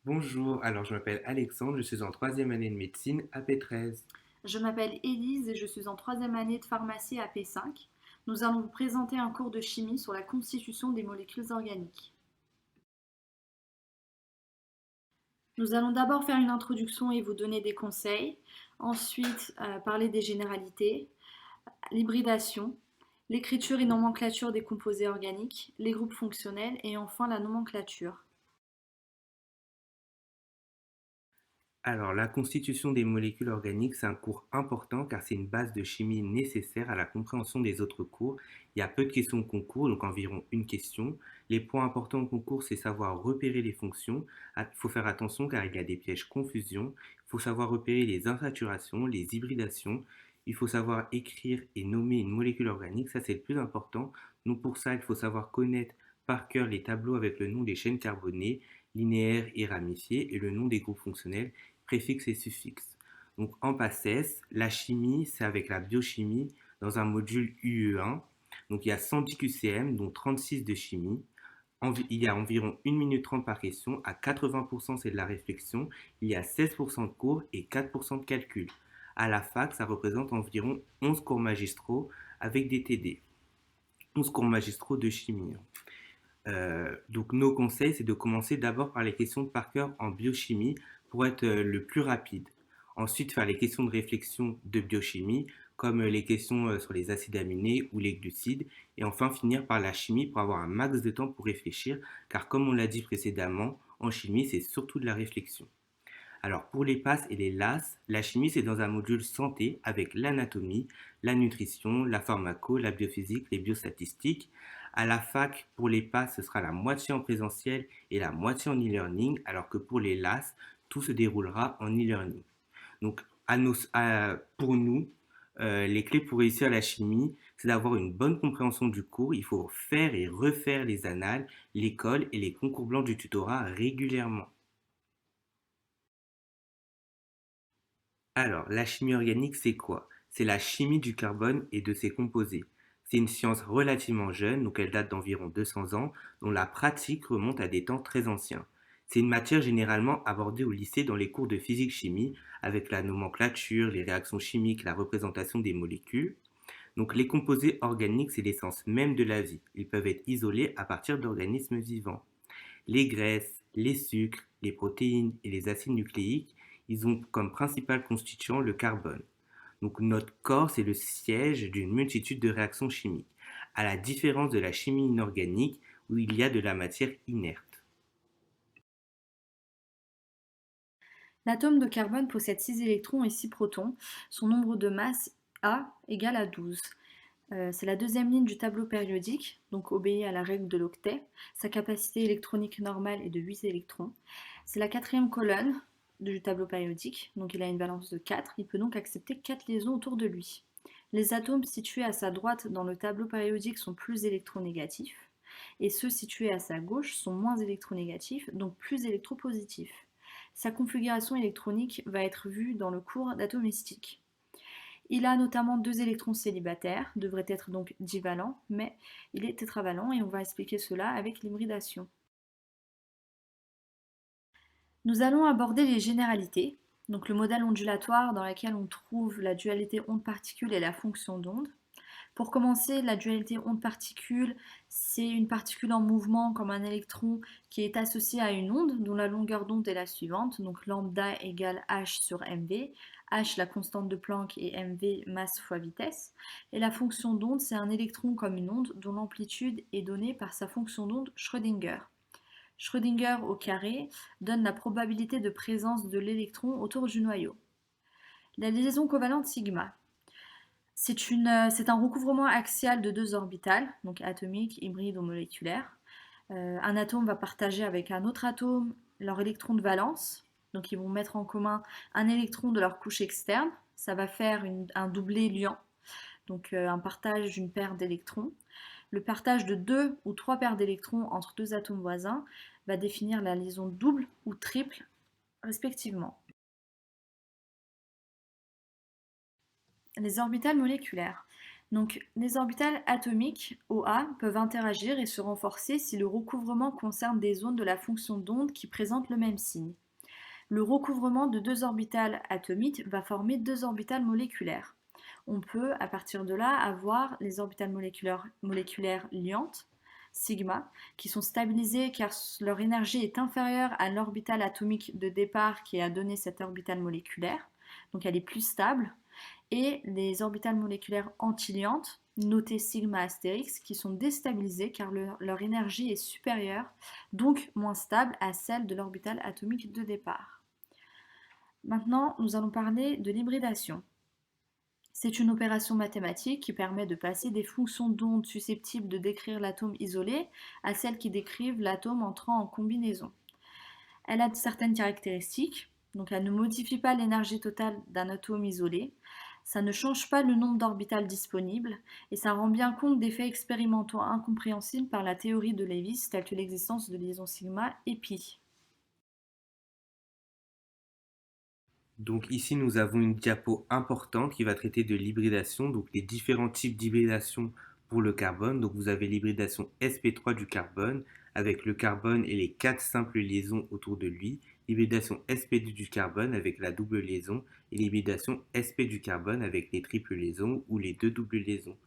Bonjour, alors je m'appelle Alexandre, je suis en troisième année de médecine à P13. Je m'appelle Élise et je suis en troisième année de pharmacie à P5. Nous allons vous présenter un cours de chimie sur la constitution des molécules organiques. Nous allons d'abord faire une introduction et vous donner des conseils, ensuite parler des généralités, l'hybridation, l'écriture et nomenclature des composés organiques, les groupes fonctionnels et enfin la nomenclature. Alors, la constitution des molécules organiques, c'est un cours important car c'est une base de chimie nécessaire à la compréhension des autres cours. Il y a peu de questions de concours, donc environ une question. Les points importants au concours, c'est savoir repérer les fonctions. Il faut faire attention car il y a des pièges confusion. Il faut savoir repérer les insaturations, les hybridations. Il faut savoir écrire et nommer une molécule organique, ça c'est le plus important. Donc pour ça, il faut savoir connaître par cœur les tableaux avec le nom des chaînes carbonées, linéaires et ramifiées, et le nom des groupes fonctionnels préfixe et suffixe. Donc en PACES, la chimie, c'est avec la biochimie dans un module UE1. Donc il y a 110 QCM, dont 36 de chimie. Il y a environ 1 minute 30 par question. À 80%, c'est de la réflexion. Il y a 16% de cours et 4% de calcul. À la fac, ça représente environ 11 cours magistraux avec des TD. 11 cours magistraux de chimie. Donc nos conseils, c'est de commencer d'abord par les questions de par cœur en biochimie pour être le plus rapide. Ensuite, faire les questions de réflexion de biochimie, comme les questions sur les acides aminés ou les glucides. Et enfin, finir par la chimie pour avoir un max de temps pour réfléchir, car comme on l'a dit précédemment, en chimie, c'est surtout de la réflexion. Alors pour les PASS et les LAS, la chimie c'est dans un module santé avec l'anatomie, la nutrition, la pharmaco, la biophysique, les biostatistiques. À la fac, pour les PASS, ce sera la moitié en présentiel et la moitié en e-learning, alors que pour les LAS, tout se déroulera en e-learning. Donc pour nous, les clés pour réussir la chimie, c'est d'avoir une bonne compréhension du cours. Il faut faire et refaire les annales, l'école et les concours blancs du tutorat régulièrement. Alors, la chimie organique, c'est quoi? C'est la chimie du carbone et de ses composés. C'est une science relativement jeune, donc elle date d'environ 200 ans, dont la pratique remonte à des temps très anciens. C'est une matière généralement abordée au lycée dans les cours de physique-chimie, avec la nomenclature, les réactions chimiques, la représentation des molécules. Donc les composés organiques, c'est l'essence même de la vie. Ils peuvent être isolés à partir d'organismes vivants. Les graisses, les sucres, les protéines et les acides nucléiques, ils ont comme principal constituant le carbone. Donc notre corps, c'est le siège d'une multitude de réactions chimiques, à la différence de la chimie inorganique où il y a de la matière inerte. L'atome de carbone possède 6 électrons et 6 protons. Son nombre de masse A égale à 12. C'est la deuxième ligne du tableau périodique, donc obéit à la règle de l'octet. Sa capacité électronique normale est de 8 électrons. C'est la quatrième colonne du tableau périodique, donc il a une valence de 4. Il peut donc accepter 4 liaisons autour de lui. Les atomes situés à sa droite dans le tableau périodique sont plus électronégatifs, et ceux situés à sa gauche sont moins électronégatifs, donc plus électropositifs. Sa configuration électronique va être vue dans le cours d'atomistique. Il a notamment 2 électrons célibataires, devrait être donc divalent, mais il est tétravalent et on va expliquer cela avec l'hybridation. Nous allons aborder les généralités, donc le modèle ondulatoire dans lequel on trouve la dualité onde-particule et la fonction d'onde. Pour commencer, la dualité onde-particule, c'est une particule en mouvement comme un électron qui est associé à une onde dont la longueur d'onde est la suivante, donc lambda égale h sur mv, h la constante de Planck et mv masse fois vitesse. Et la fonction d'onde, c'est un électron comme une onde dont l'amplitude est donnée par sa fonction d'onde Schrödinger. Schrödinger au carré donne la probabilité de présence de l'électron autour du noyau. La liaison covalente sigma, c'est un recouvrement axial de deux orbitales, donc atomique, hybride ou moléculaire. Un atome va partager avec un autre atome leur électron de valence, donc ils vont mettre en commun un électron de leur couche externe, ça va faire un doublé liant, donc un partage d'une paire d'électrons. Le partage de deux ou trois paires d'électrons entre deux atomes voisins va définir la liaison double ou triple respectivement. Les orbitales moléculaires. Donc, les orbitales atomiques OA peuvent interagir et se renforcer si le recouvrement concerne des zones de la fonction d'onde qui présentent le même signe. Le recouvrement de deux orbitales atomiques va former deux orbitales moléculaires. On peut, à partir de là, avoir les orbitales moléculaires liantes, sigma, qui sont stabilisées car leur énergie est inférieure à l'orbitale atomique de départ qui a donné cette orbitale moléculaire. Donc elle est plus stable. Et les orbitales moléculaires antiliantes, notées sigma astérix, qui sont déstabilisées car leur énergie est supérieure, donc moins stable à celle de l'orbitale atomique de départ. Maintenant, nous allons parler de l'hybridation. C'est une opération mathématique qui permet de passer des fonctions d'onde susceptibles de décrire l'atome isolé à celles qui décrivent l'atome entrant en combinaison. Elle a certaines caractéristiques, donc elle ne modifie pas l'énergie totale d'un atome isolé, ça ne change pas le nombre d'orbitales disponibles, et ça rend bien compte d'effets expérimentaux incompréhensibles par la théorie de Lewis, telle que l'existence de liaisons sigma et pi. Donc ici, nous avons une diapo importante qui va traiter de l'hybridation, donc les différents types d'hybridation pour le carbone. Donc vous avez l'hybridation sp3 du carbone avec le carbone et les quatre simples liaisons autour de lui, l'hybridation sp2 du carbone avec la double liaison et l'hybridation sp du carbone avec les triples liaisons ou les deux doubles liaisons.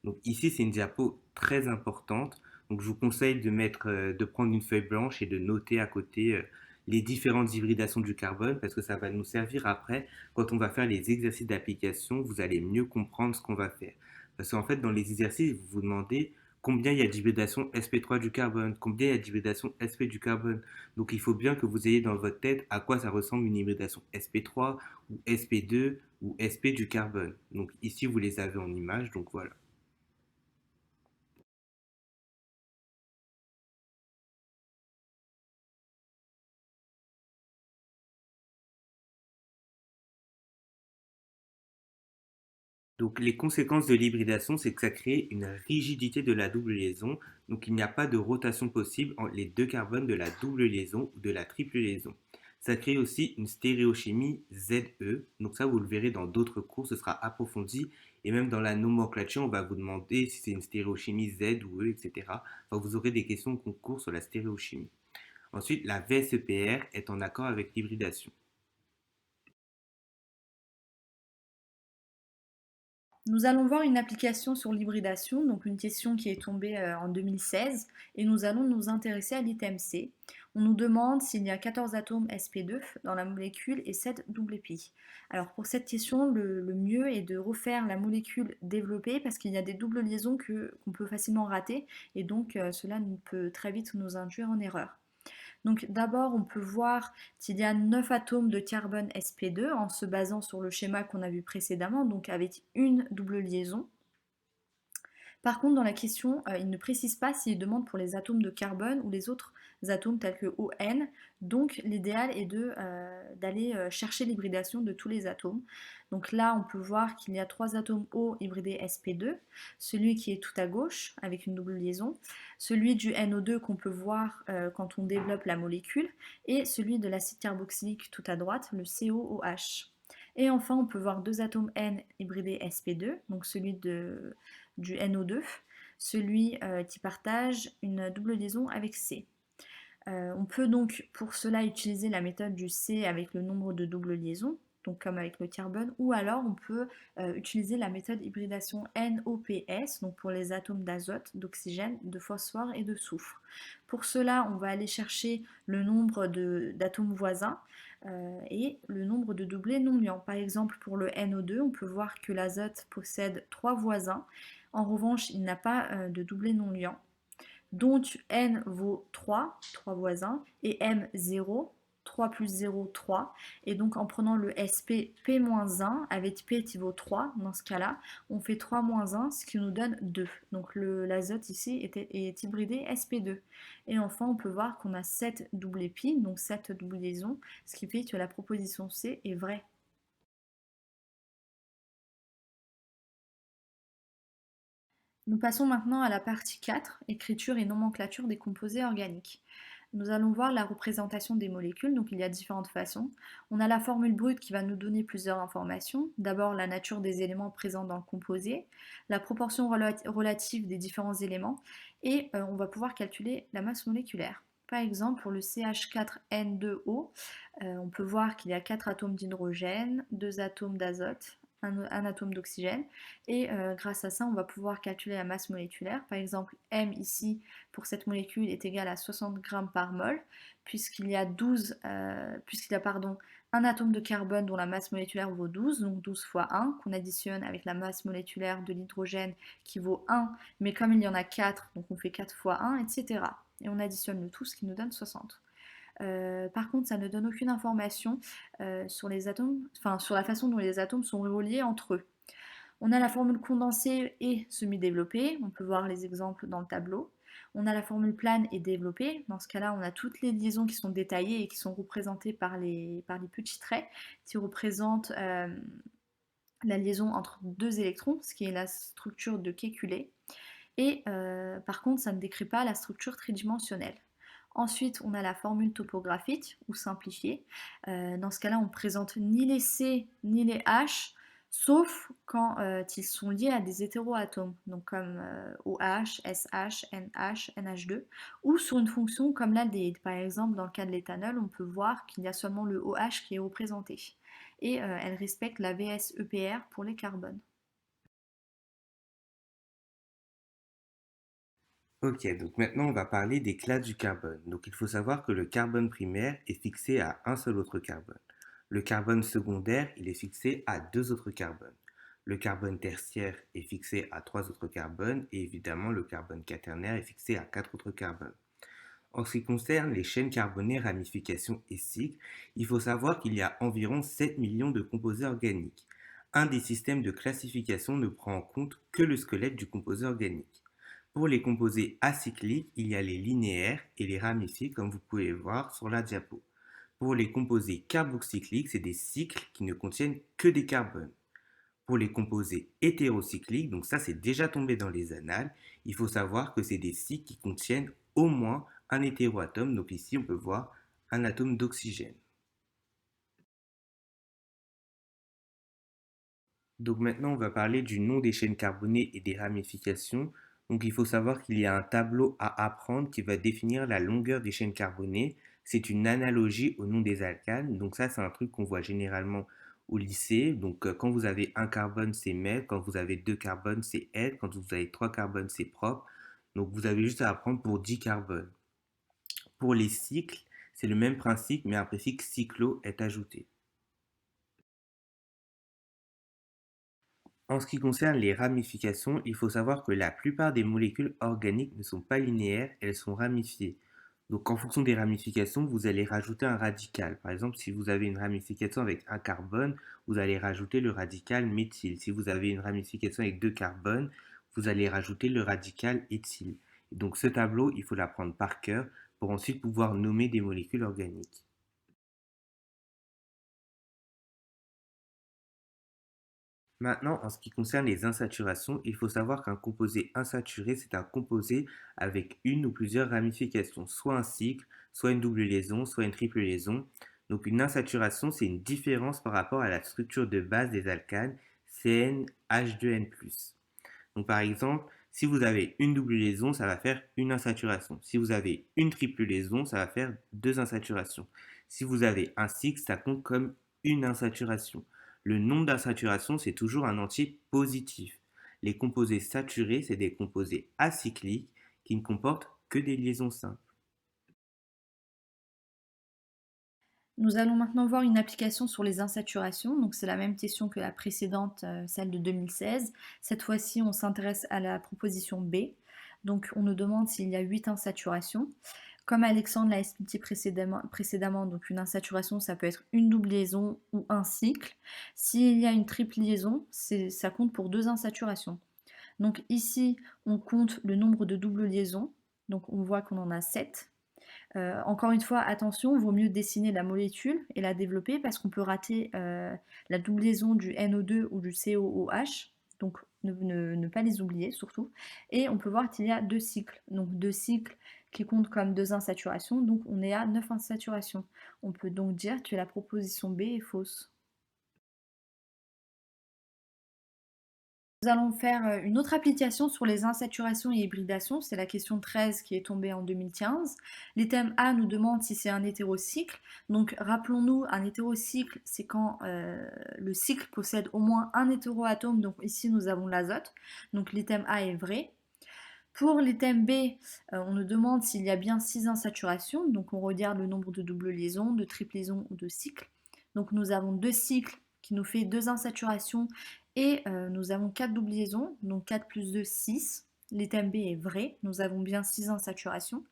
Donc ici, c'est une diapo très importante. Donc je vous conseille de prendre une feuille blanche et de noter à côté les différentes hybridations du carbone parce que ça va nous servir après quand on va faire les exercices d'application, vous allez mieux comprendre ce qu'on va faire. Parce qu'en fait, dans les exercices, vous vous demandez combien il y a d'hybridation sp3 du carbone, combien il y a d'hybridation sp du carbone. Donc il faut bien que vous ayez dans votre tête à quoi ça ressemble une hybridation sp3 ou sp2 ou sp du carbone. Donc ici, vous les avez en image, donc voilà. Donc les conséquences de l'hybridation, c'est que ça crée une rigidité de la double liaison. Donc il n'y a pas de rotation possible entre les deux carbones de la double liaison ou de la triple liaison. Ça crée aussi une stéréochimie ZE. Donc ça, vous le verrez dans d'autres cours, ce sera approfondi. Et même dans la nomenclature, on va vous demander si c'est une stéréochimie Z ou E, etc. Enfin, vous aurez des questions au concours sur la stéréochimie. Ensuite, la VSEPR est en accord avec l'hybridation. Nous allons voir une application sur l'hybridation, donc une question qui est tombée en 2016, et nous allons nous intéresser à l'item C. On nous demande s'il y a 14 atomes sp2 dans la molécule et 7 double pi. Alors pour cette question, le mieux est de refaire la molécule développée parce qu'il y a des doubles liaisons qu'on peut facilement rater et donc cela peut très vite nous induire en erreur. Donc d'abord, on peut voir qu'il y a 9 atomes de carbone sp2 en se basant sur le schéma qu'on a vu précédemment, donc avec une double liaison. Par contre, dans la question, il ne précise pas s'il demande pour les atomes de carbone ou les autres atomes tels que ON. Donc l'idéal est d'aller chercher l'hybridation de tous les atomes. Donc là, on peut voir qu'il y a 3 atomes O hybridés sp2, celui qui est tout à gauche avec une double liaison, celui du NO2 qu'on peut voir quand on développe la molécule, et celui de l'acide carboxylique tout à droite, le COOH. Et enfin, on peut voir 2 atomes N hybridés sp2, donc celui du NO2, celui qui partage une double liaison avec C. On peut donc pour cela utiliser la méthode du C avec le nombre de doubles liaisons, donc comme avec le carbone, ou alors on peut utiliser la méthode hybridation NOPS, donc pour les atomes d'azote, d'oxygène, de phosphore et de soufre. Pour cela, on va aller chercher le nombre d'atomes voisins et le nombre de doublés non liants. Par exemple, pour le NO2, on peut voir que l'azote possède 3 voisins. En revanche, il n'a pas de doublé non liant. Donc N vaut 3 voisins, et M 0, 3 plus 0, 3. Et donc en prenant le SP P-1 avec P qui vaut 3, dans ce cas-là, on fait 3 moins 1, ce qui nous donne 2. Donc l'azote ici est hybridé SP2. Et enfin, on peut voir qu'on a 7 double pi, donc 7 doubles liaisons, ce qui fait que la proposition C est vraie. Nous passons maintenant à la partie 4, écriture et nomenclature des composés organiques. Nous allons voir la représentation des molécules, donc il y a différentes façons. On a la formule brute qui va nous donner plusieurs informations. D'abord la nature des éléments présents dans le composé, la proportion relative des différents éléments, et on va pouvoir calculer la masse moléculaire. Par exemple, pour le CH4N2O, on peut voir qu'il y a 4 atomes d'hydrogène, 2 atomes d'azote, un atome d'oxygène, et grâce à ça, on va pouvoir calculer la masse moléculaire. Par exemple, M ici, pour cette molécule, est égal à 60 grammes par mol, puisqu'il y a un atome de carbone dont la masse moléculaire vaut 12, donc 12 fois 1, qu'on additionne avec la masse moléculaire de l'hydrogène qui vaut 1, mais comme il y en a 4, donc on fait 4 fois 1, etc. Et on additionne le tout, ce qui nous donne 60. Par contre, ça ne donne aucune information sur les atomes, enfin sur la façon dont les atomes sont reliés entre eux. On a la formule condensée et semi-développée, on peut voir les exemples dans le tableau. On a la formule plane et développée, dans ce cas-là on a toutes les liaisons qui sont détaillées et qui sont représentées par les petits traits qui représentent la liaison entre deux électrons, ce qui est la structure de Kekulé. Et par contre ça ne décrit pas la structure tridimensionnelle. Ensuite, on a la formule topographique ou simplifiée. Dans ce cas-là, on ne présente ni les C ni les H, sauf quand ils sont liés à des hétéroatomes, donc comme OH, SH, NH, NH2, ou sur une fonction comme l'aldéhyde. Par exemple, dans le cas de l'éthanol, on peut voir qu'il y a seulement le OH qui est représenté. Et elle respecte la VSEPR pour les carbones. Ok, donc maintenant on va parler des classes du carbone. Donc il faut savoir que le carbone primaire est fixé à un seul autre carbone. Le carbone secondaire, il est fixé à deux autres carbones. Le carbone tertiaire est fixé à trois autres carbones et évidemment le carbone quaternaire est fixé à quatre autres carbones. En ce qui concerne les chaînes carbonées, ramifications et cycles, il faut savoir qu'il y a environ 7 millions de composés organiques. Un des systèmes de classification ne prend en compte que le squelette du composé organique. Pour les composés acycliques, il y a les linéaires et les ramifiés comme vous pouvez voir sur la diapo. Pour les composés carboxycliques, c'est des cycles qui ne contiennent que des carbones. Pour les composés hétérocycliques, donc ça c'est déjà tombé dans les annales, il faut savoir que c'est des cycles qui contiennent au moins un hétéroatome. Donc ici on peut voir un atome d'oxygène. Donc maintenant on va parler du nom des chaînes carbonées et des ramifications. Donc il faut savoir qu'il y a un tableau à apprendre qui va définir la longueur des chaînes carbonées. C'est une analogie au nom des alcanes. Donc ça c'est un truc qu'on voit généralement au lycée. Donc quand vous avez un carbone c'est mètre, quand vous avez deux carbones c'est hètre, quand vous avez trois carbones c'est propre. Donc vous avez juste à apprendre pour 10 carbones. Pour les cycles, c'est le même principe mais un préfixe cyclo est ajouté. En ce qui concerne les ramifications, il faut savoir que la plupart des molécules organiques ne sont pas linéaires, elles sont ramifiées. Donc en fonction des ramifications, vous allez rajouter un radical. Par exemple, si vous avez une ramification avec un carbone, vous allez rajouter le radical méthyle. Si vous avez une ramification avec deux carbones, vous allez rajouter le radical éthyle. Et donc ce tableau, il faut l'apprendre par cœur pour ensuite pouvoir nommer des molécules organiques. Maintenant, en ce qui concerne les insaturations, il faut savoir qu'un composé insaturé, c'est un composé avec une ou plusieurs ramifications, soit un cycle, soit une double liaison, soit une triple liaison. Donc une insaturation, c'est une différence par rapport à la structure de base des alcanes CnH2n+. Donc par exemple, si vous avez une double liaison, ça va faire une insaturation. Si vous avez une triple liaison, ça va faire deux insaturations. Si vous avez un cycle, ça compte comme une insaturation. Le nombre d'insaturations, c'est toujours un entier positif. Les composés saturés, c'est des composés acycliques qui ne comportent que des liaisons simples. Nous allons maintenant voir une application sur les insaturations. Donc c'est la même question que la précédente, celle de 2016. Cette fois-ci, on s'intéresse à la proposition B. Donc on nous demande s'il y a 8 insaturations. Comme Alexandre l'a expliqué précédemment, donc une insaturation, ça peut être une double liaison ou un cycle. S'il y a une triple liaison, ça compte pour 2 insaturations. Donc ici, on compte le nombre de doubles liaisons. Donc on voit qu'on en a 7. Encore une fois, attention, il vaut mieux dessiner la molécule et la développer parce qu'on peut rater la doublison du NO2 ou du COOH, donc ne pas les oublier surtout. Et on peut voir qu'il y a 2 cycles, donc 2 cycles qui comptent comme 2 insaturations, donc on est à 9 insaturations. On peut donc dire que la proposition B est fausse. Nous allons faire une autre application sur les insaturations et hybridations, c'est la question 13 qui est tombée en 2015. L'item A nous demande si c'est un hétérocycle. Donc rappelons-nous, un hétérocycle, c'est quand le cycle possède au moins un hétéroatome, donc ici nous avons l'azote. Donc l'item A est vrai. Pour l'item B, on nous demande s'il y a bien 6 insaturations, donc on regarde le nombre de doubles liaisons, de triples liaisons ou de cycles. Donc nous avons 2 cycles qui nous fait 2 insaturations et nous avons 4 doubles liaisons, donc 4 plus 2, 6. L'item B est vrai, nous avons bien 6 insaturations.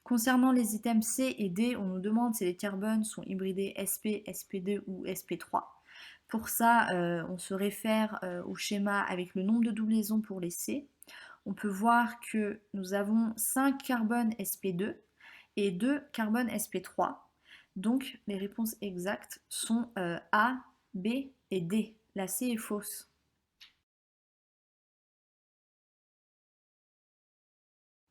Concernant les items C et D, on nous demande si les carbones sont hybridés sp, sp2 ou sp3. Pour ça, on se réfère au schéma avec le nombre de doubles liaisons pour les C. On peut voir que nous avons 5 carbones sp2 et 2 carbones sp3. Donc les réponses exactes sont A, B et D. La C est fausse.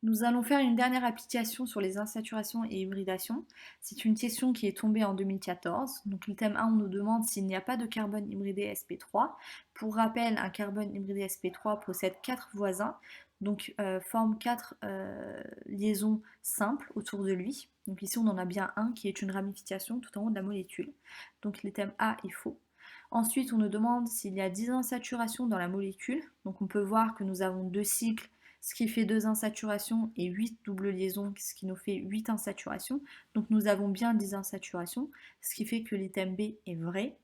Nous allons faire une dernière application sur les insaturations et hybridations. C'est une question qui est tombée en 2014. Donc l'item 1, on nous demande s'il n'y a pas de carbone hybridé sp3. Pour rappel, un carbone hybridé sp3 possède 4 voisins, donc forme 4 liaisons simples autour de lui. Donc ici, on en a bien un qui est une ramification tout en haut de la molécule. Donc l'item A est faux. Ensuite, on nous demande s'il y a 10 insaturations dans la molécule. Donc on peut voir que nous avons 2 cycles, ce qui fait 2 insaturations, et 8 doubles liaisons, ce qui nous fait 8 insaturations. Donc nous avons bien 10 insaturations, ce qui fait que l'item B est vrai.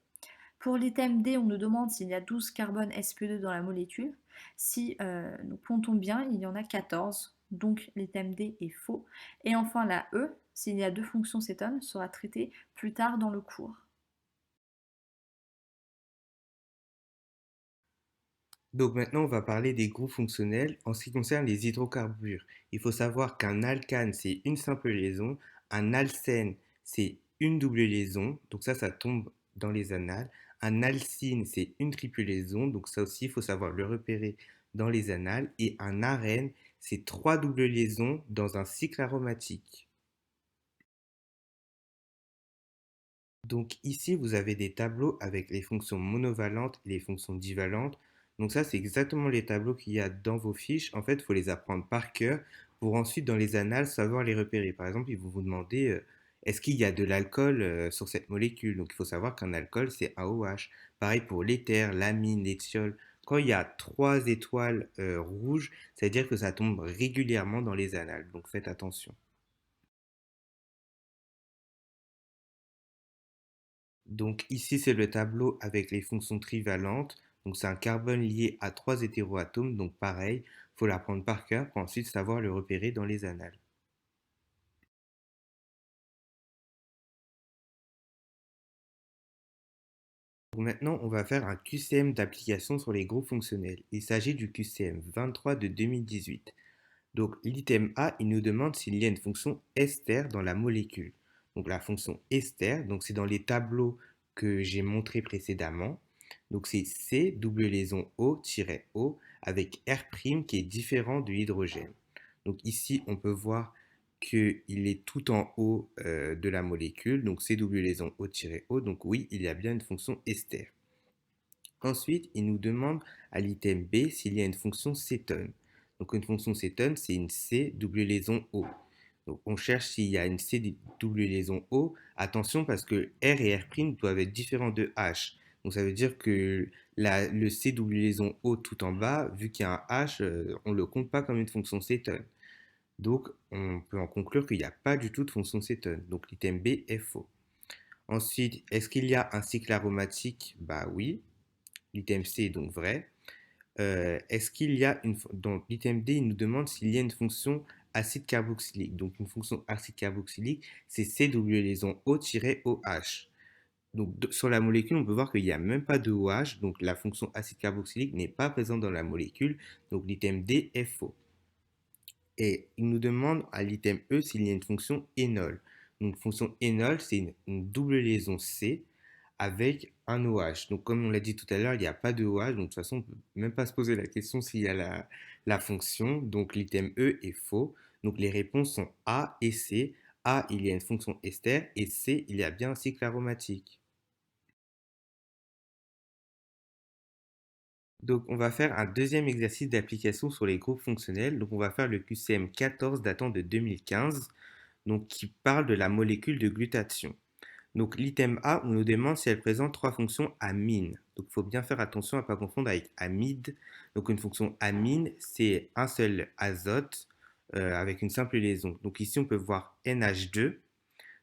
Pour l'item D, on nous demande s'il y a 12 carbones sp2 dans la molécule. Si nous comptons bien, il y en a 14, donc l'item D est faux. Et enfin la E, s'il y a 2 fonctions cétones, sera traitée plus tard dans le cours. Donc maintenant, on va parler des groupes fonctionnels en ce qui concerne les hydrocarbures. Il faut savoir qu'un alcane, c'est une simple liaison, un alcène, c'est une double liaison, donc ça tombe dans les annales. Un alcyne, c'est une triple liaison, donc ça aussi, il faut savoir le repérer dans les annales. Et un arène, c'est trois doubles liaisons dans un cycle aromatique. Donc ici, vous avez des tableaux avec les fonctions monovalentes et les fonctions divalentes. Donc ça, c'est exactement les tableaux qu'il y a dans vos fiches. En fait, il faut les apprendre par cœur pour ensuite, dans les annales, savoir les repérer. Par exemple, ils vont vous demander est-ce qu'il y a de l'alcool sur cette molécule. Donc il faut savoir qu'un alcool, c'est AOH. Pareil pour l'éther, l'amine, l'éthiol. Quand il y a trois étoiles rouges, ça veut dire que ça tombe régulièrement dans les annales. Donc faites attention. Donc ici, c'est le tableau avec les fonctions trivalentes. Donc c'est un carbone lié à trois hétéroatomes. Donc pareil, il faut l'apprendre par cœur pour ensuite savoir le repérer dans les annales. Donc maintenant, on va faire un QCM d'application sur les groupes fonctionnels. Il s'agit du QCM 23 de 2018. Donc l'item A, il nous demande s'il y a une fonction ester dans la molécule. Donc la fonction ester, donc c'est dans les tableaux que j'ai montrés précédemment. Donc c'est C double liaison O-O avec R' qui est différent de l'hydrogène. Donc ici, on peut voir qu'il est tout en haut de la molécule, donc C double liaison O-O, donc oui, il y a bien une fonction ester. Ensuite, il nous demande à l'item B s'il y a une fonction cétone. Donc une fonction cétone, c'est une C double liaison O. Donc on cherche s'il y a une C double liaison O. Attention parce que R et R' doivent être différents de H. Donc ça veut dire que le C double liaison O tout en bas, vu qu'il y a un H, on ne le compte pas comme une fonction cétone. Donc on peut en conclure qu'il n'y a pas du tout de fonction cétone. Donc l'item B est faux. Ensuite, est-ce qu'il y a un cycle aromatique? Bah oui. L'item C est donc vrai. Est-ce qu'il y a une... Dans l'item D, il nous demande s'il y a une fonction acide carboxylique. Donc une fonction acide carboxylique, c'est C double liaison O-OH. Donc sur la molécule, on peut voir qu'il n'y a même pas de OH, donc la fonction acide carboxylique n'est pas présente dans la molécule, donc l'item D est faux. Et il nous demande à l'item E s'il y a une fonction énol. Donc fonction énol, c'est une double liaison C avec un OH. Donc comme on l'a dit tout à l'heure, il n'y a pas de OH, donc de toute façon, on ne peut même pas se poser la question s'il y a la fonction. Donc l'item E est faux. Donc les réponses sont A et C. A, il y a une fonction ester et C, il y a bien un cycle aromatique. Donc on va faire un deuxième exercice d'application sur les groupes fonctionnels. Donc on va faire le QCM 14 datant de 2015, donc qui parle de la molécule de glutathion. Donc l'item A, on nous demande si elle présente trois fonctions amines. Donc il faut bien faire attention à ne pas confondre avec amide. Donc une fonction amine, c'est un seul azote avec une simple liaison. Donc ici on peut voir NH2.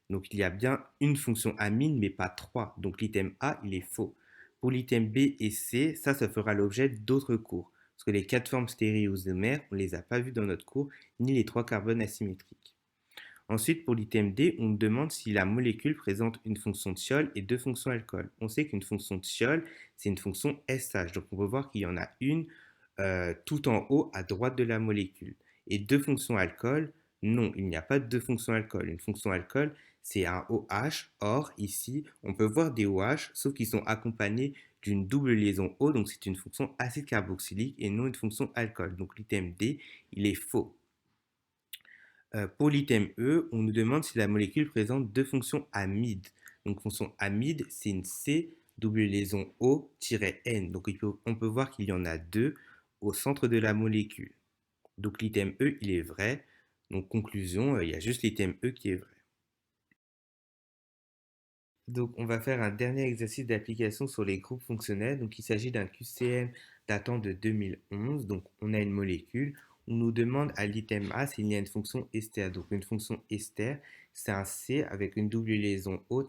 Donc il y a bien une fonction amine mais pas trois. Donc l'item A, il est faux. Pour l'item B et C, ça fera l'objet d'autres cours. Parce que les quatre formes stéréoisomères, on ne les a pas vues dans notre cours, ni les trois carbones asymétriques. Ensuite, pour l'item D, on demande si la molécule présente une fonction thiol et deux fonctions alcool. On sait qu'une fonction thiol, c'est une fonction SH. Donc on peut voir qu'il y en a une tout en haut à droite de la molécule. Et deux fonctions alcool, non, il n'y a pas de deux fonctions alcool. Une fonction alcool, c'est un OH. Or, ici, on peut voir des OH, sauf qu'ils sont accompagnés d'une double liaison O, donc c'est une fonction acide carboxylique et non une fonction alcool. Donc l'item D, il est faux. Pour l'item E, on nous demande si la molécule présente deux fonctions amides. Donc fonction amide, c'est une C double liaison O-N. Donc on peut voir qu'il y en a deux au centre de la molécule. Donc l'item E, il est vrai. Donc conclusion, il y a juste l'item E qui est vrai. Donc on va faire un dernier exercice d'application sur les groupes fonctionnels. Donc il s'agit d'un QCM datant de 2011. Donc on a une molécule. On nous demande à l'item A s'il y a une fonction ester. Donc une fonction ester, c'est un C avec une double liaison O-O.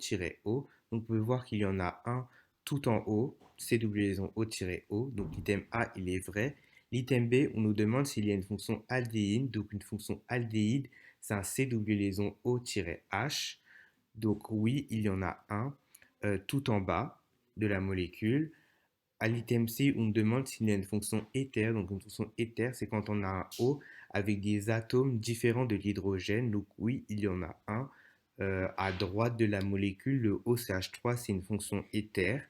Donc vous pouvez voir qu'il y en a un tout en haut, C double liaison O-O. Donc l'item A, il est vrai. L'item B, on nous demande s'il y a une fonction aldéhyde. Donc une fonction aldéhyde, c'est un C double liaison O-H. Donc oui, il y en a un tout en bas de la molécule. À l'item C, on demande s'il y a une fonction éther. Donc une fonction éther, c'est quand on a un O avec des atomes différents de l'hydrogène. Donc oui, il y en a un à droite de la molécule. Le OCH3, c'est une fonction éther.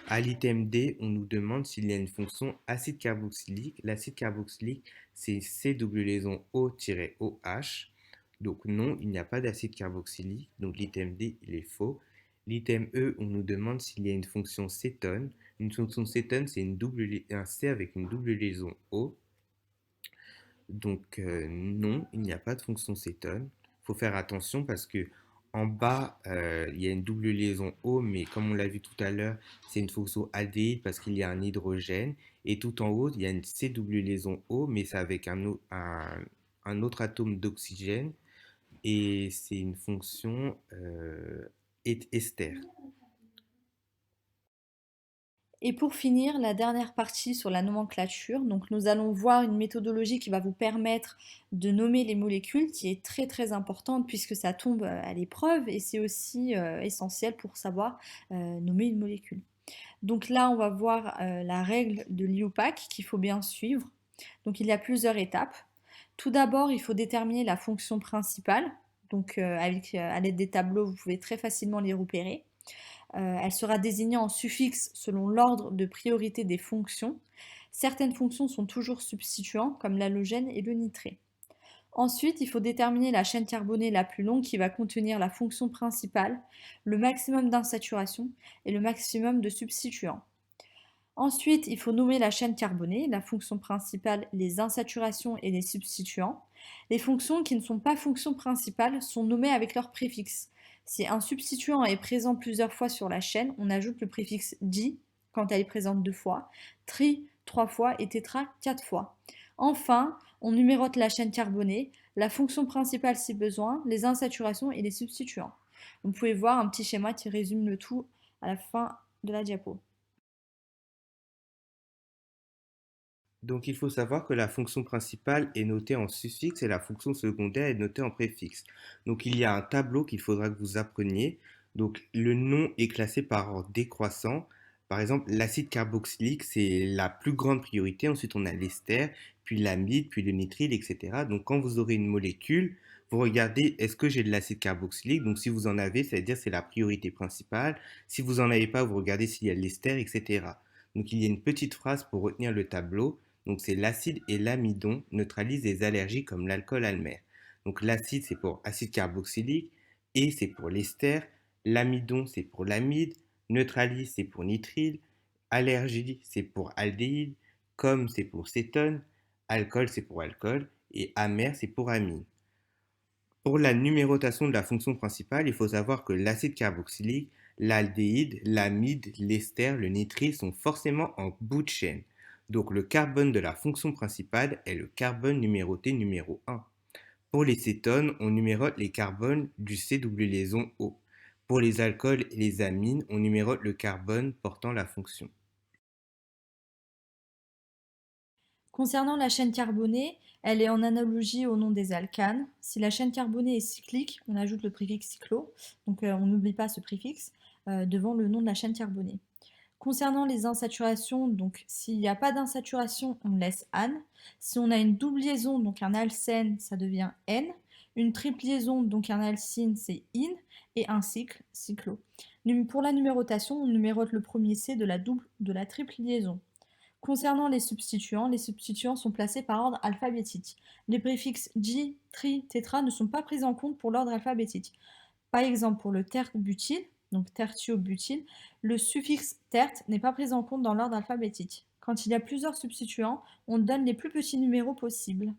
À l'item D, on nous demande s'il y a une fonction acide carboxylique. L'acide carboxylique, c'est C double liaison O-OH. Donc non, il n'y a pas d'acide carboxylique. Donc l'item D, il est faux. L'item E, on nous demande s'il y a une fonction cétone. Une fonction cétone, c'est un C avec une double liaison O. Donc non, il n'y a pas de fonction cétone. Il faut faire attention parce que en bas, il y a une double liaison O, mais comme on l'a vu tout à l'heure, c'est une fonction aldéhyde parce qu'il y a un hydrogène. Et tout en haut, il y a une C double liaison O, mais c'est avec un autre atome d'oxygène. Et c'est une fonction ester. Et pour finir, la dernière partie sur la nomenclature. Donc nous allons voir une méthodologie qui va vous permettre de nommer les molécules, qui est très très importante puisque ça tombe à l'épreuve et c'est aussi essentiel pour savoir nommer une molécule. Donc là, on va voir la règle de l'IUPAC qu'il faut bien suivre. Donc il y a plusieurs étapes. Tout d'abord, il faut déterminer la fonction principale. Donc à l'aide des tableaux, vous pouvez très facilement les repérer. Elle sera désignée en suffixe selon l'ordre de priorité des fonctions. Certaines fonctions sont toujours substituants, comme l'halogène et le nitré. Ensuite, il faut déterminer la chaîne carbonée la plus longue qui va contenir la fonction principale, le maximum d'insaturation et le maximum de substituants. Ensuite, il faut nommer la chaîne carbonée, la fonction principale, les insaturations et les substituants. Les fonctions qui ne sont pas fonctions principales sont nommées avec leur préfixe. Si un substituant est présent plusieurs fois sur la chaîne, on ajoute le préfixe di quand elle est présente deux fois, tri trois fois et tétra quatre fois. Enfin, on numérote la chaîne carbonée, la fonction principale si besoin, les insaturations et les substituants. Vous pouvez voir un petit schéma qui résume le tout à la fin de la diapo. Donc il faut savoir que la fonction principale est notée en suffixe et la fonction secondaire est notée en préfixe. Donc il y a un tableau qu'il faudra que vous appreniez. Donc le nom est classé par ordre décroissant. Par exemple, l'acide carboxylique, c'est la plus grande priorité. Ensuite, on a l'ester, puis l'amide, puis le nitryle, etc. Donc quand vous aurez une molécule, vous regardez est-ce que j'ai de l'acide carboxylique. Donc si vous en avez, ça veut dire c'est la priorité principale. Si vous n'en avez pas, vous regardez s'il y a de l'ester, etc. Donc il y a une petite phrase pour retenir le tableau. Donc c'est l'acide et l'amidon neutralisent les allergies comme l'alcool almer. Donc l'acide, c'est pour acide carboxylique, E, c'est pour l'ester, l'amidon, c'est pour l'amide, neutralis, c'est pour nitrile, allergie, c'est pour aldéhyde, com, c'est pour cétone, alcool, c'est pour alcool, et amer, c'est pour amine. Pour la numérotation de la fonction principale, il faut savoir que l'acide carboxylique, l'aldéhyde, l'amide, l'ester, le nitrile sont forcément en bout de chaîne. Donc le carbone de la fonction principale est le carbone numéroté numéro 1. Pour les cétones, on numérote les carbones du C double liaison O. Pour les alcools et les amines, on numérote le carbone portant la fonction. Concernant la chaîne carbonée, elle est en analogie au nom des alcanes. Si la chaîne carbonée est cyclique, on ajoute le préfixe cyclo, donc on n'oublie pas ce préfixe devant le nom de la chaîne carbonée. Concernant les insaturations, donc s'il n'y a pas d'insaturation, on laisse ane. Si on a une double liaison, donc un alcène, ça devient N. Une triple liaison, donc un alcyne, c'est in. Et un cycle, cyclo. Pour la numérotation, on numérote le premier C de la triple liaison. Concernant les substituants sont placés par ordre alphabétique. Les préfixes di, tri, tétra ne sont pas pris en compte pour l'ordre alphabétique. Par exemple, pour le tert-butyl, donc tertio-butyl, le suffixe tert n'est pas pris en compte dans l'ordre alphabétique. Quand il y a plusieurs substituants, on donne les plus petits numéros possibles.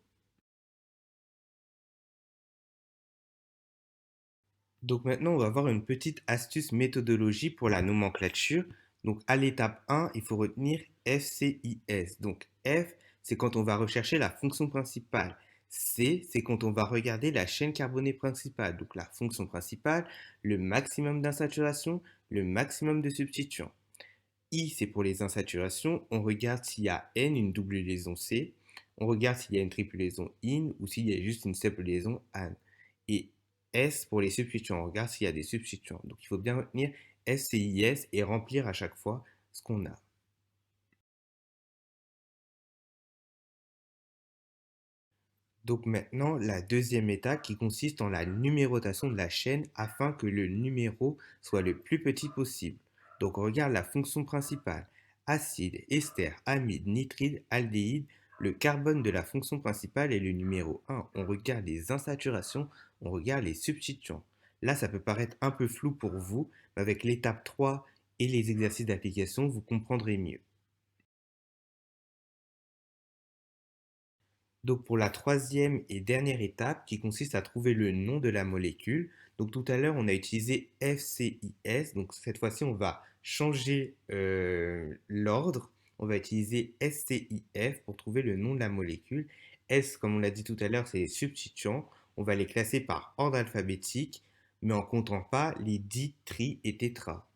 Donc maintenant, on va voir une petite astuce méthodologie pour la nomenclature. Donc à l'étape 1, il faut retenir FCIS. Donc F, c'est quand on va rechercher la fonction principale. C, c'est quand on va regarder la chaîne carbonée principale, donc la fonction principale, le maximum d'insaturation, le maximum de substituants. I, c'est pour les insaturations, on regarde s'il y a N, une double liaison C, on regarde s'il y a une triple liaison IN ou s'il y a juste une simple liaison AN. Et S pour les substituants, on regarde s'il y a des substituants. Donc il faut bien retenir SCIS et remplir à chaque fois ce qu'on a. Donc maintenant, la deuxième étape qui consiste en la numérotation de la chaîne afin que le numéro soit le plus petit possible. Donc on regarde la fonction principale, acide, ester, amide, nitride, aldéhyde. Le carbone de la fonction principale est le numéro 1. On regarde les insaturations, on regarde les substituants. Là, ça peut paraître un peu flou pour vous, mais avec l'étape 3 et les exercices d'application, vous comprendrez mieux. Donc pour la troisième et dernière étape qui consiste à trouver le nom de la molécule. Donc tout à l'heure on a utilisé FCIS, donc cette fois-ci on va changer l'ordre. On va utiliser SCIF pour trouver le nom de la molécule. S, comme on l'a dit tout à l'heure, c'est les substituants. On va les classer par ordre alphabétique, mais en comptant pas les di, tri et tétra.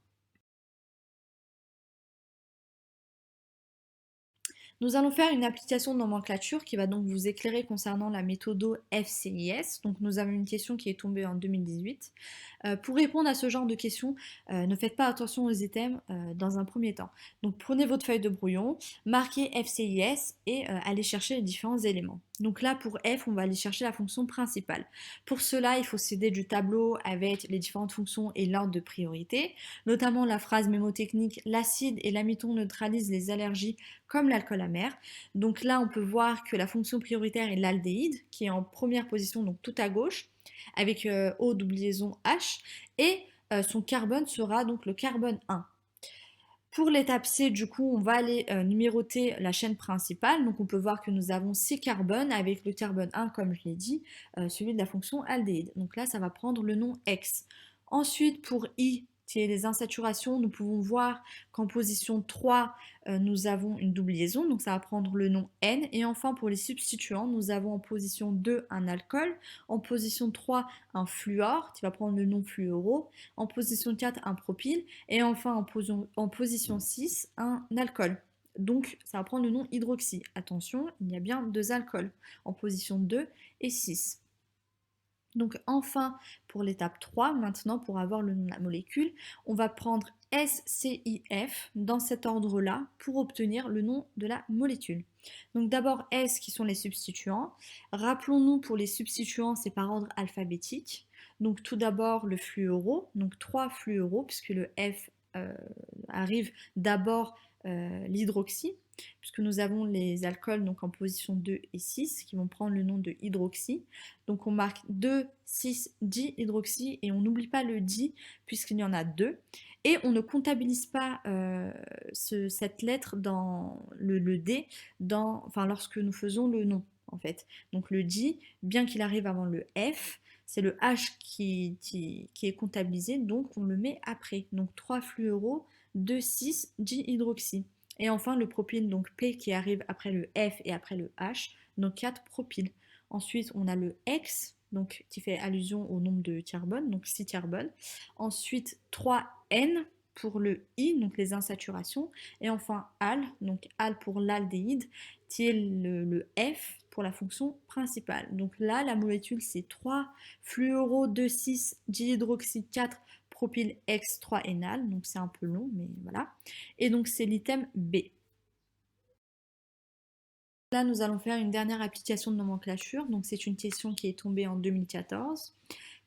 Nous allons faire une application de nomenclature qui va donc vous éclairer concernant la méthode FCIS. Donc nous avons une question qui est tombée en 2018. Pour répondre à ce genre de questions, ne faites pas attention aux items dans un premier temps. Donc prenez votre feuille de brouillon, marquez FCIS et allez chercher les différents éléments. Donc là pour F, on va aller chercher la fonction principale. Pour cela, il faut s'aider du tableau avec les différentes fonctions et l'ordre de priorité, notamment la phrase mémotechnique l'acide et l'amidon neutralisent les allergies comme l'alcool amer. Donc là, on peut voir que la fonction prioritaire est l'aldéhyde, qui est en première position, donc tout à gauche, avec O double liaison H, et son carbone sera donc le carbone 1. Pour l'étape C, du coup, on va aller numéroter la chaîne principale. Donc on peut voir que nous avons 6 carbones avec le carbone 1, comme je l'ai dit, celui de la fonction aldéhyde. Donc là, ça va prendre le nom X. Ensuite, pour I, qui est les insaturations, nous pouvons voir qu'en position 3, nous avons une double liaison, donc ça va prendre le nom N. Et enfin, pour les substituants, nous avons en position 2 un alcool, en position 3 un fluor, qui va prendre le nom fluoro, en position 4 un propyle, et enfin en position 6 un alcool. Donc ça va prendre le nom hydroxy. Attention, il y a bien deux alcools en position 2 et 6. Donc enfin, pour l'étape 3, maintenant pour avoir le nom de la molécule, on va prendre SCIF dans cet ordre-là pour obtenir le nom de la molécule. Donc d'abord S qui sont les substituants. Rappelons-nous pour les substituants, c'est par ordre alphabétique. Donc tout d'abord le fluoro, donc 3 fluoro puisque le F arrive d'abord l'hydroxy. puisque nous avons les alcools donc en position 2 et 6 qui vont prendre le nom de hydroxy. Donc on marque 2, 6, dihydroxy et on n'oublie pas le di puisqu'il y en a deux. Et on ne comptabilise pas cette lettre dans le D lorsque nous faisons le nom en fait. Donc le di, bien qu'il arrive avant le F, c'est le H qui est comptabilisé, donc on le met après. Donc 3 fluoro, 2, 6, dihydroxy. Et enfin le propyle, donc P qui arrive après le F et après le H, donc 4 propyl. Ensuite on a le X, donc qui fait allusion au nombre de carbone, donc 6 carbones. Ensuite 3N pour le I, donc les insaturations. Et enfin al, donc al pour l'aldéhyde, qui est le F pour la fonction principale. Donc là, la molécule, c'est 3 fluoro 2,6 dihydroxy 4 propyl X 3 énal. Donc c'est un peu long, mais voilà. Et donc c'est l'item B. Là, nous allons faire une dernière application de nomenclature. Donc c'est une question qui est tombée en 2014.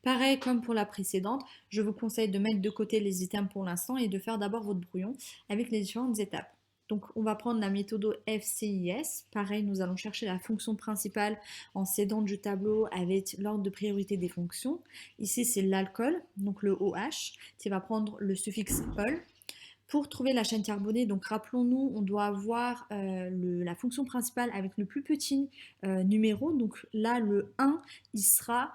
Pareil comme pour la précédente, je vous conseille de mettre de côté les items pour l'instant et de faire d'abord votre brouillon avec les différentes étapes. Donc on va prendre la méthode FCIS. Pareil, nous allons chercher la fonction principale en s'aidant du tableau avec l'ordre de priorité des fonctions. Ici c'est l'alcool, donc le OH, qui va prendre le suffixe ol. Pour trouver la chaîne carbonée, donc rappelons-nous, on doit avoir la fonction principale avec le plus petit numéro. Donc là, le 1, il sera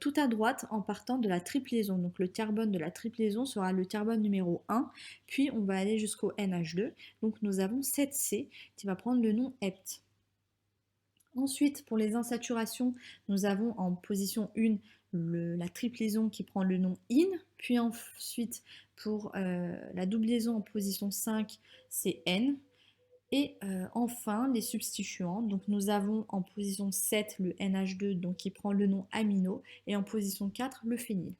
tout à droite en partant de la triple liaison. Donc le carbone de la triple liaison sera le carbone numéro 1, puis on va aller jusqu'au NH2. Donc nous avons 7C qui va prendre le nom hept. Ensuite, pour les insaturations, nous avons en position 1 la triple liaison qui prend le nom in, puis ensuite pour la double liaison en position 5, c'est N. Et enfin, les substituants, donc nous avons en position 7 le NH2 donc qui prend le nom amino, et en position 4 le phényl.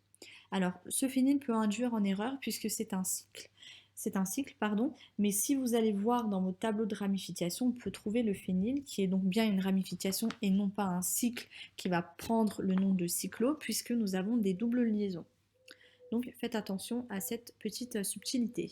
Alors, ce phényl peut induire en erreur puisque c'est un cycle. C'est un cycle, pardon, mais si vous allez voir dans vos tableaux de ramification, on peut trouver le phényl qui est donc bien une ramification et non pas un cycle qui va prendre le nom de cyclo puisque nous avons des doubles liaisons. Donc faites attention à cette petite subtilité.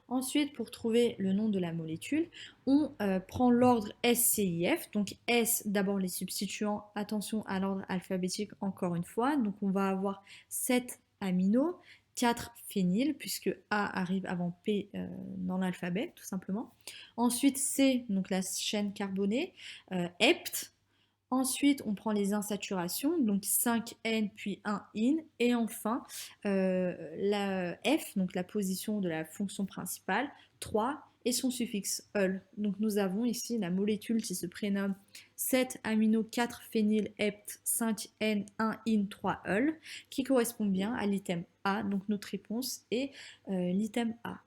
Ensuite, pour trouver le nom de la molécule, on prend l'ordre SCIF. Donc S, d'abord les substituants. Attention à l'ordre alphabétique encore une fois. Donc on va avoir 7 amino, 4 phényl, puisque A arrive avant P dans l'alphabet, tout simplement. Ensuite, C, donc la chaîne carbonée, hept. Ensuite, on prend les insaturations, donc 5N puis 1 in. Et enfin, la F, donc la position de la fonction principale, 3 et son suffixe ol. Donc nous avons ici la molécule qui se prénomme 7 amino 4 phényl hept 5N 1 in 3 ol, qui correspond bien à l'item A. Donc notre réponse est l'item A.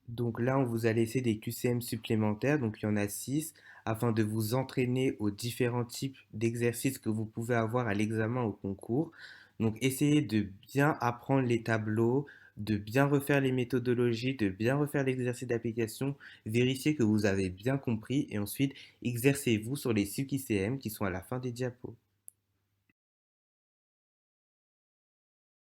Donc là, on vous a laissé des QCM supplémentaires, donc il y en a 6, afin de vous entraîner aux différents types d'exercices que vous pouvez avoir à l'examen au concours. Donc essayez de bien apprendre les tableaux, de bien refaire les méthodologies, de bien refaire l'exercice d'application, vérifiez que vous avez bien compris et ensuite exercez-vous sur les 6 QCM qui sont à la fin des diapos.